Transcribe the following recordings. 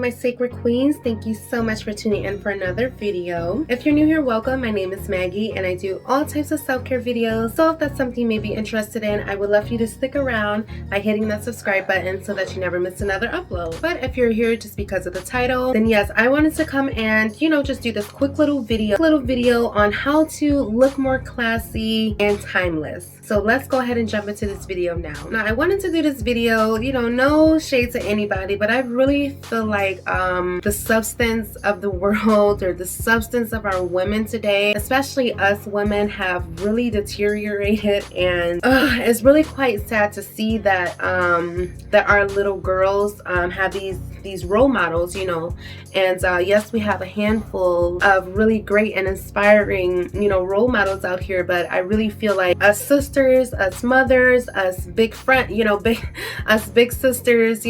my sacred queens. Thank you so much for tuning in for another video. If you're new here, welcome. My name is Maggie and I do all types of self-care videos. So if that's something you may be interested in, I would love for you to stick around by hitting that subscribe button so that you never miss another upload. But if you're here just because of the title, then yes, I wanted to come and, just do this quick little video on how to look more classy and timeless. So let's go ahead and jump into this video now. Now, I wanted to do this video, no shade to anybody, but I really feel like the substance of the world, or the substance of our women today, especially us women, have really deteriorated, and it's really quite sad to see that that our little girls have these role models, and yes, we have a handful of really great and inspiring role models out here, but I really feel like us sisters, us mothers, us big sisters,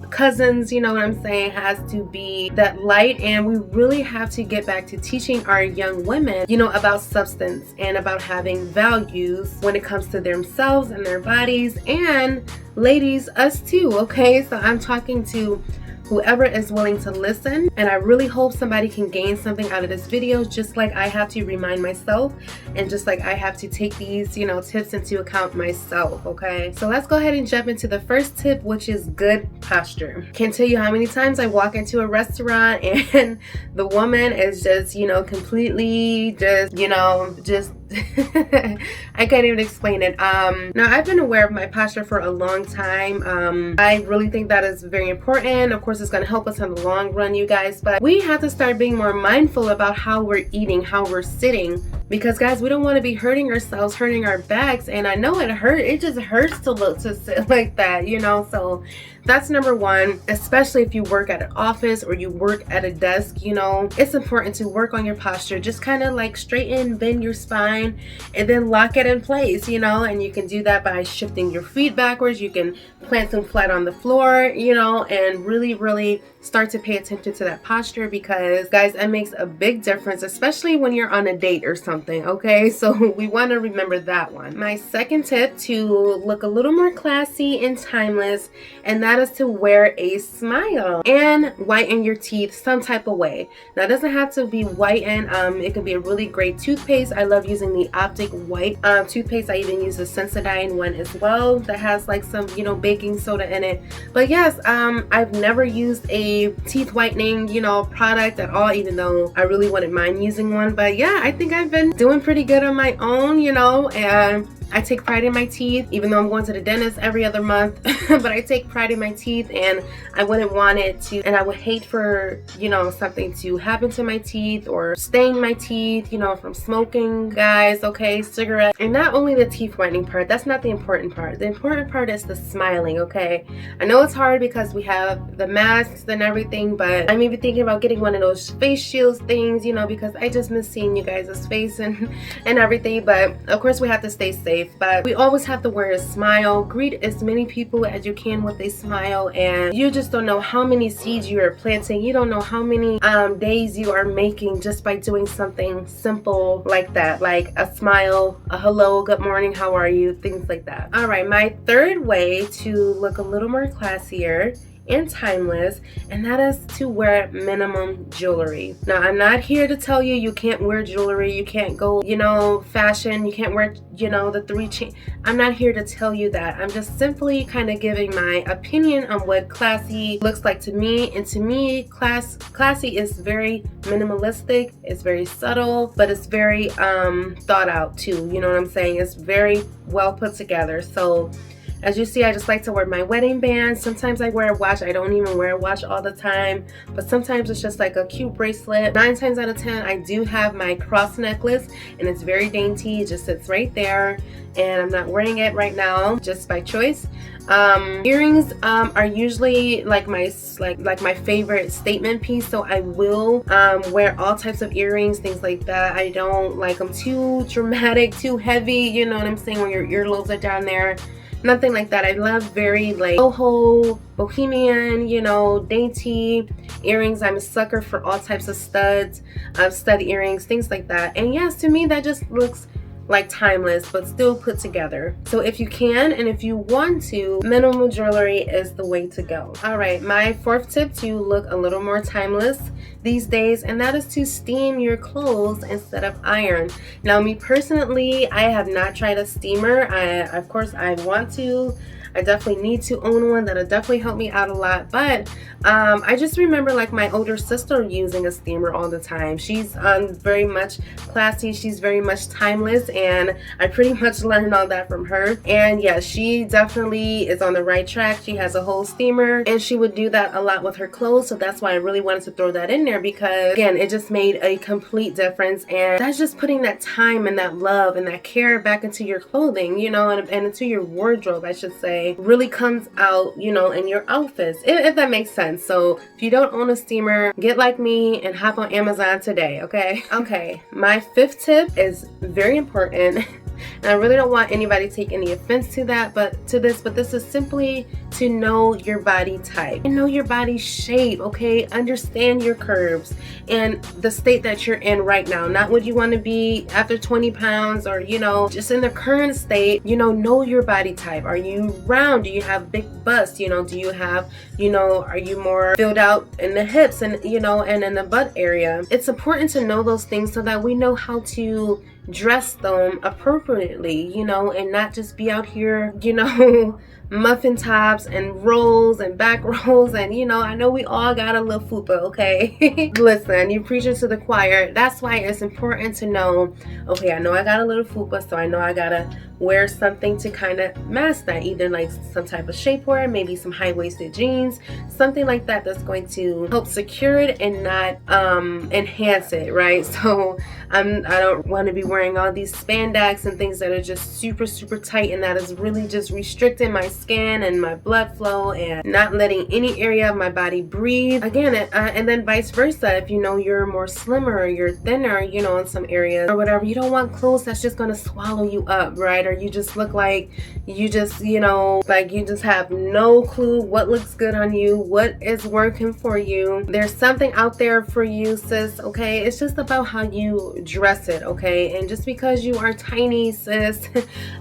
cousins, what I'm saying, has to be that light, and we really have to get back to teaching our young women about substance and about having values when it comes to themselves and their bodies, and ladies, us too. Okay, so I'm talking to whoever is willing to listen, and I really hope somebody can gain something out of this video, just like I have to remind myself, and just like I have to take these tips into account myself. Okay, so let's go ahead and jump into the first tip, which is good posture. Can't tell you how many times I walk into a restaurant and the woman is just completely just I can't even explain it. Now, I've been aware of my posture for a long time. I really think that is very important. Of course, it's going to help us in the long run, you guys, but we have to start being more mindful about how we're eating, how we're sitting, because guys, we don't want to be hurting ourselves, hurting our backs. And I know it just hurts to sit like that, so that's number one. Especially if you work at an office or you work at a desk, it's important to work on your posture. Just kind of like straighten, bend your spine, and then lock it in place, and you can do that by shifting your feet backwards. You can plant them flat on the floor, and really start to pay attention to that posture, because guys, it makes a big difference, especially when you're on a date or something. Okay, so we want to remember that one. My second tip to look a little more classy and timeless, and that is to wear a smile and whiten your teeth some type of way. Now, it doesn't have to be whiten. It can be a really great toothpaste. I love using the Optic White toothpaste. I even use the Sensodyne one as well that has like some baking soda in it. But yes, I've never used a teeth whitening product at all, even though I really wouldn't mind using one. But yeah, I think I've been doing pretty good on my own, and I take pride in my teeth, even though I'm going to the dentist every other month. But I take pride in my teeth, and I wouldn't want it to, and I would hate for something to happen to my teeth or stain my teeth from smoking, guys. Okay, cigarette. And not only the teeth whitening part, that's not the important part. The important part is the smiling. Okay, I know it's hard because we have the masks and everything, but I'm even thinking about getting one of those face shields things, because I just miss seeing you guys' face and everything. But of course, we have to stay safe. But we always have to wear a smile. Greet as many people as you can with a smile, and you just don't know how many seeds you are planting. You don't know how many days you are making just by doing something simple like that, like a smile, a hello, good morning, how are you, things like that. All right, my third way to look a little more classier and timeless, and that is to wear minimum jewelry. Now, I'm not here to tell you you can't wear jewelry, you can't go fashion, you can't wear the 3 chain. I'm not here to tell you that. I'm just simply kind of giving my opinion on what classy looks like to me. And to me, classy is very minimalistic, it's very subtle, but it's very thought out too. You know what I'm saying? It's very well put together. So as you see, I just like to wear my wedding band. Sometimes I wear a watch. I don't even wear a watch all the time, but sometimes it's just like a cute bracelet. 9 times out of 10, I do have my cross necklace, and it's very dainty. It just sits right there, and I'm not wearing it right now, just by choice. Earrings are usually like my favorite statement piece, so I will wear all types of earrings, things like that. I don't like them too dramatic, too heavy, you know what I'm saying, when your earlobes are down there. Nothing like that. I love very like boho, bohemian, dainty earrings. I'm a sucker for all types of studs, stud earrings, things like that. And yes, to me, that just looks like timeless but still put together. So if you can and if you want to, minimal jewelry is the way to go. All right, my fourth tip to look a little more timeless these days, and that is to steam your clothes instead of iron. Now, me personally, I have not tried a steamer. Of course I want to. I definitely need to own one. That'll definitely help me out a lot. But I just remember like my older sister using a steamer all the time. She's very much classy. She's very much timeless, and I pretty much learned all that from her. And yeah, she definitely is on the right track. She has a whole steamer, and she would do that a lot with her clothes. So that's why I really wanted to throw that in there, because again, it just made a complete difference. And that's just putting that time and that love and that care back into your clothing, you know, and into your wardrobe, I should say, really comes out, you know, in your outfits, if that makes sense. So if you don't own a steamer, get like me and hop on Amazon today, okay? Okay, my fifth tip is very important. And I really don't want anybody to take any offense to that, but this is simply to know your body type and know your body shape, okay? Understand your curves and the state that you're in right now, not what you want to be after 20 pounds or, you know, just in the current state. You know your body type. Are you round? Do you have big bust? You know, do you have, you know, are you more filled out in the hips and, you know, and in the butt area? It's important to know those things so that we know how to dress them appropriately, you know, and not just be out here, you know, muffin tops and rolls and back rolls. And, you know, I know we all got a little fupa, okay? Listen, you preaching to the choir. That's why it's important to know, okay, I know I got a little fupa, so I know I gotta wear something to kind of mask that, either like some type of shapewear, maybe some high-waisted jeans, something like that that's going to help secure it and not enhance it, right? So I don't want to be wearing all these spandex and things that are just super tight, and that is really just restricting my skin and my blood flow and not letting any area of my body breathe. Again, and then vice versa. If you know you're more slimmer or you're thinner, you know, in some areas or whatever, you don't want clothes that's just going to swallow you up, right? Or you just look like you just, you know, like you just have no clue what looks good on you, what is working for you. There's something out there for you, sis, okay? It's just about how you dress it, okay? And just because you are tiny, sis,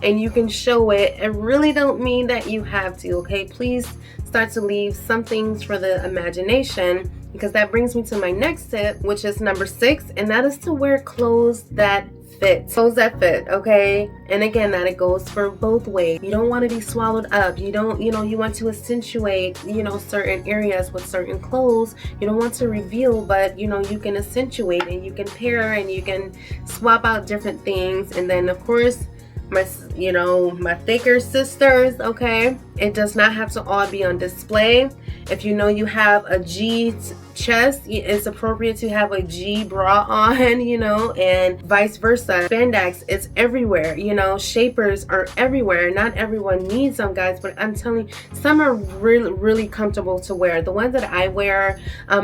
and you can show it, it really don't mean that you have to, okay? Please start to leave some things for the imagination, because that brings me to my next tip, which is number 6, and that is to wear clothes that fit. Clothes that fit, okay? And again, that it goes for both ways. You don't want to be swallowed up. You don't, you know, you want to accentuate, you know, certain areas with certain clothes. You don't want to reveal, but, you know, you can accentuate and you can pair and you can swap out different things. And then, of course, my thicker sisters, okay? It does not have to all be on display. If you know you have a G chest, it's appropriate to have a G bra on, you know, and vice versa. Spandex is everywhere, you know, shapers are everywhere. Not everyone needs them, guys, but I'm telling you, some are really comfortable to wear. The ones that I wear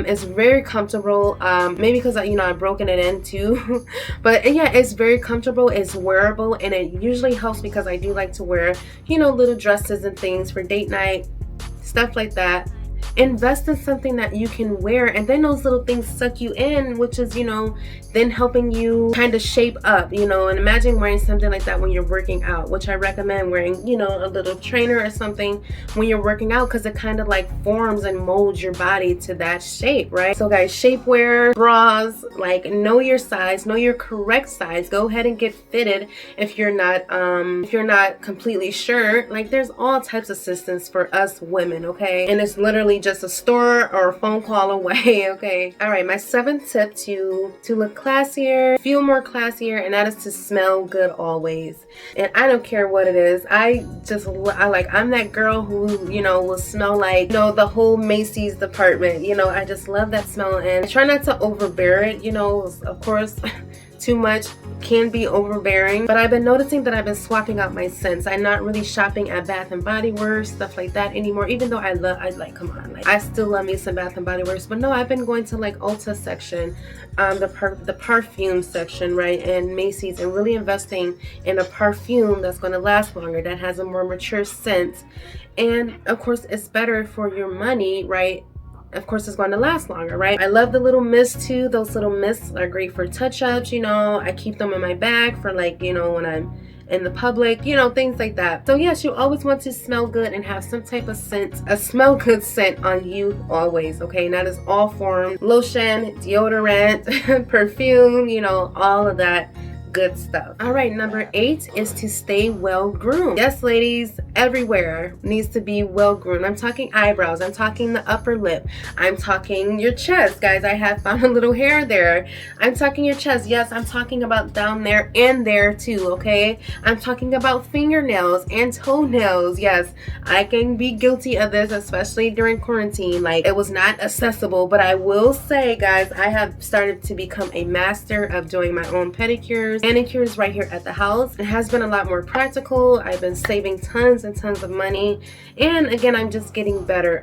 is very comfortable, maybe because I've broken it in too. But yeah, it's very comfortable, it's wearable, and it usually helps because I do like to wear, you know, little dresses and things for date night, stuff like that. Invest in something that you can wear, and then those little things suck you in, which is, you know, then helping you kind of shape up, you know. And imagine wearing something like that when you're working out, which I recommend wearing, you know, a little trainer or something when you're working out, because it kind of like forms and molds your body to that shape, right? So guys, shapewear, bras, like know your size, know your correct size. Go ahead and get fitted if you're not completely sure. Like, there's all types of assistance for us women, okay? And it's literally just a store or a phone call away, okay? All right, my 7th tip to look classier, feel more classier, and that is to smell good always. And I don't care what it is. I'm that girl who, you know, will smell like, you know, the whole Macy's department. You know, I just love that smell, and I try not to overbear it, you know, of course. Too much can be overbearing, but I've been noticing that I've been swapping out my scents. I'm not really shopping at Bath and Body Works, stuff like that anymore, even though I still love me some Bath and Body Works. But no, I've been going to like Ulta section, the perfume section, right, and Macy's, and really investing in a perfume that's going to last longer, that has a more mature scent, and of course it's better for your money, right? of course it's going to last longer, right? I love the little mists too. Those little mists are great for touch-ups, you know. I keep them in my bag for like, you know, when I'm in the public, you know, things like that. So yes, you always want to smell good and have some type of scent, a smell good scent on you always, okay? And that is all forms: lotion, deodorant, perfume, you know, all of that good stuff. All right, number 8 is to stay well groomed. Yes, ladies, everywhere needs to be well groomed. I'm talking eyebrows, I'm talking the upper lip, I'm talking your chest. Guys, I have found a little hair there. I'm talking your chest. Yes, I'm talking about down there and there too, okay? I'm talking about fingernails and toenails. Yes, I can be guilty of this, especially during quarantine. Like, it was not accessible, but I will say, guys, I have started to become a master of doing my own pedicures, manicures right here at the house. It has been a lot more practical. I've been saving tons and tons of money, and again, I'm just getting better.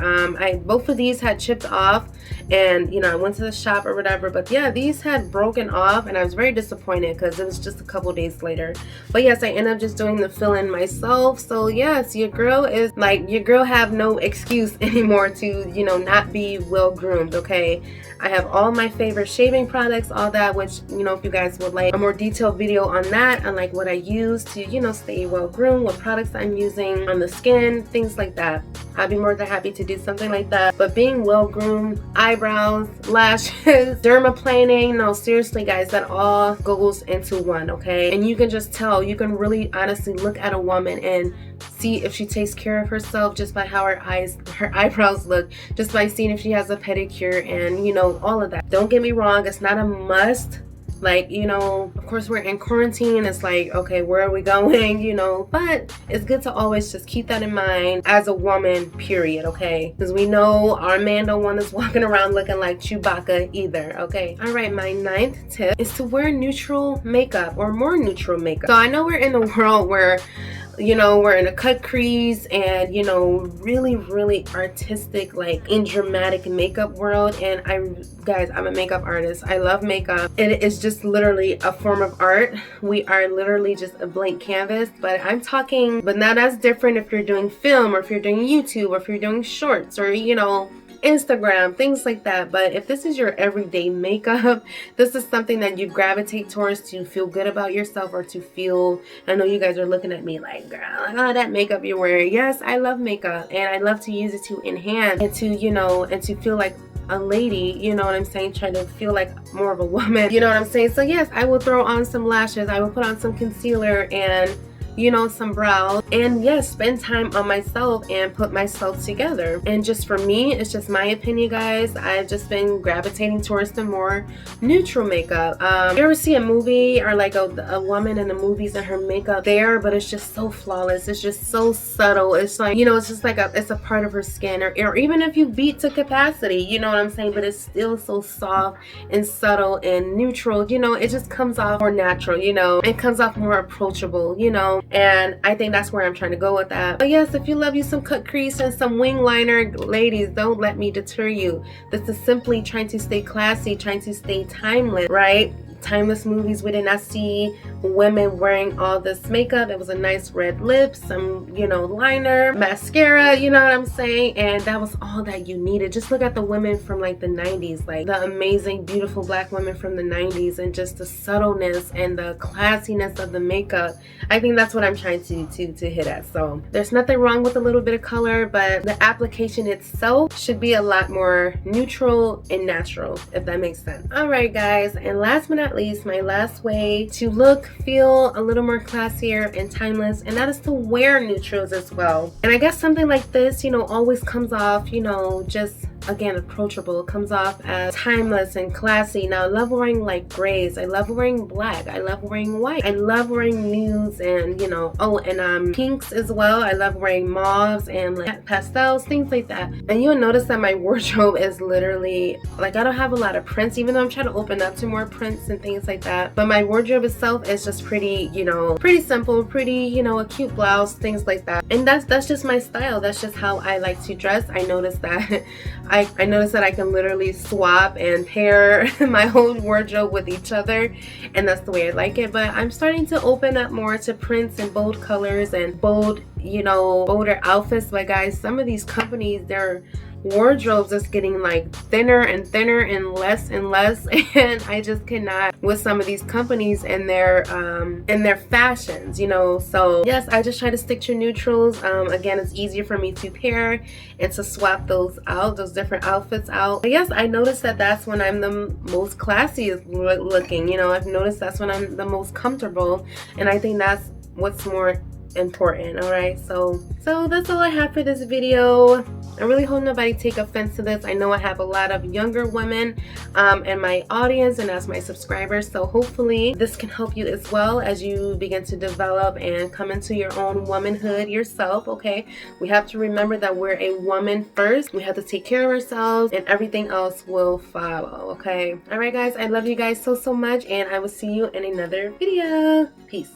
Both of these had chipped off, and you know, I went to the shop or whatever, but yeah, these had broken off, and I was very disappointed because it was just a couple days later. But yes, I ended up just doing the fill-in myself. So yes, your girl is like, your girl have no excuse anymore to, you know, not be well groomed, okay? I have all my favorite shaving products, all that, which, you know, if you guys would like a more detailed video on that, on like what I use to, you know, stay well groomed, what products I'm using on the skin, things like that, I'd be more than happy to do something like that. But being well groomed, eyebrows, lashes, dermaplaning, no, seriously guys, that all goes into one, okay? And you can just tell, you can really honestly look at a woman and see if she takes care of herself just by how her eyebrows look, just by seeing if she has a pedicure, and you know, all of that. Don't get me wrong, it's not a must. Like, you know, of course we're in quarantine, it's like, okay, where are we going, you know? But it's good to always just keep that in mind as a woman, period, okay? Because we know our man don't want us walking around looking like Chewbacca either, okay? All right, my 9th tip is to wear neutral makeup, or more neutral makeup. So I know we're in a world where, you know, we're in a cut crease and, you know, really artistic, like in dramatic makeup world. And guys, I'm a makeup artist. I love makeup. It is just literally a form of art. We are literally just a blank canvas. But I'm talking, but now that's different if you're doing film, or if you're doing YouTube, or if you're doing shorts, or, you know, Instagram, things like that. But if this is your everyday makeup, this is something that you gravitate towards to feel good about yourself, or to feel, I know you guys are looking at me like, girl, oh, that makeup you're wearing. Yes, I love makeup, and I love to use it to enhance and to, you know, and to feel like a lady, you know what I'm saying, trying to feel like more of a woman, you know what I'm saying? So yes, I will throw on some lashes, I will put on some concealer, and you know, some brows, and yes, spend time on myself and put myself together. And just for me, it's just my opinion, guys, I've just been gravitating towards the more neutral makeup. You ever see a movie, or like a woman in the movies and her makeup there, but it's just so flawless, it's just so subtle, it's like, you know, it's just like it's a part of her skin, or even if you beat to capacity, you know what I'm saying, but it's still so soft and subtle and neutral, you know, it just comes off more natural, you know, it comes off more approachable, you know. And I think that's where I'm trying to go with that. But yes, if you love you some cut crease and some wing liner, ladies, don't let me deter you. This is simply trying to stay classy, trying to stay timeless, right? Timeless movies, we did not see women wearing all this makeup. It was a nice red lip, some, you know, liner, mascara, you know what I'm saying? And that was all that you needed. Just look at the women from like the 90s, like the amazing, beautiful black women from the 90s, and just the subtleness and the classiness of the makeup. I think that's what I'm trying to hit at. So there's nothing wrong with a little bit of color, but the application itself should be a lot more neutral and natural, if that makes sense. All right, guys, and last but not least, my last way to look, feel a little more classier and timeless, and that is to wear neutrals as well. And I guess something like this, you know, always comes off, you know, just again approachable. It comes off as timeless and classy. Now I love wearing like grays, I love wearing black, I love wearing white, I love wearing nudes, and you know, oh, and pinks as well. I love wearing mauves and like pastels, things like that. And you'll notice that my wardrobe is literally like, I don't have a lot of prints, even though I'm trying to open up to more prints and things like that, but my wardrobe itself is just pretty, you know, pretty simple, pretty, you know, a cute blouse, things like that. And that's just my style, that's just how I like to dress. I noticed that I noticed that I can literally swap and pair my whole wardrobe with each other, and that's the way I like it. But I'm starting to open up more to prints and bold colors and bold, you know, bolder outfits. But guys, some of these companies, they're wardrobes is getting like thinner and thinner and less, and I just cannot with some of these companies and their fashions, you know. So yes, I just try to stick to neutrals. Again, it's easier for me to pair and to swap those out, those different outfits out. But yes, I noticed that that's when I'm the most classiest looking, you know. I've noticed that's when I'm the most comfortable, and I think that's what's more important. All right, so that's all I have for this video. I really hope nobody take offense to this. I know I have a lot of younger women in my audience and as my subscribers, so hopefully this can help you as well as you begin to develop and come into your own womanhood yourself. Okay, we have to remember that we're a woman first. We have to take care of ourselves and everything else will follow. Okay, all right guys, I love you guys so much, and I will see you in another video. Peace.